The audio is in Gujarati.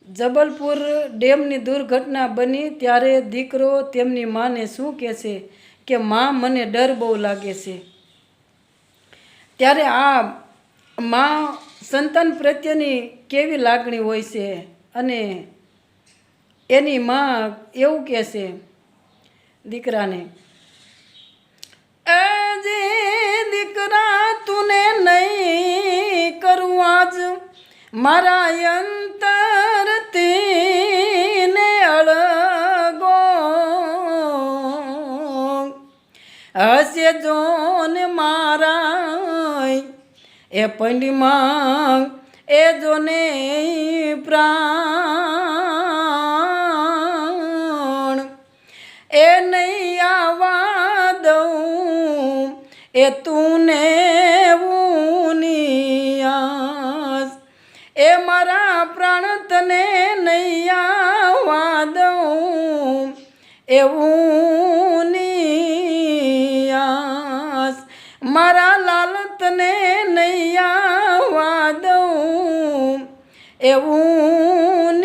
જબલપુર ડેમની દુર્ઘટના બની ત્યારે દીકરો તેમની માને શું કહેશે કે માં મને ડર બહુ લાગે છે। ત્યારે આ માં સંતાન પ્રત્યેની કેવી લાગણી હોય છે અને એની માં એવું કહેશે દીકરાને, એ જે દીકરા તુને નહીં કરું આજ મારા અંતરથી ને અળગો હશે જોન મારા એ પંડીમાં એ જોને પ્રાણ એ નહીં આવા દઉં એ તુને ઉનિયાસ એ મારા પ્રાણ તને નહીં આવવા દઉં એવું નિયાસ મારા લાલ તને નહીં આવવા દઉં એવું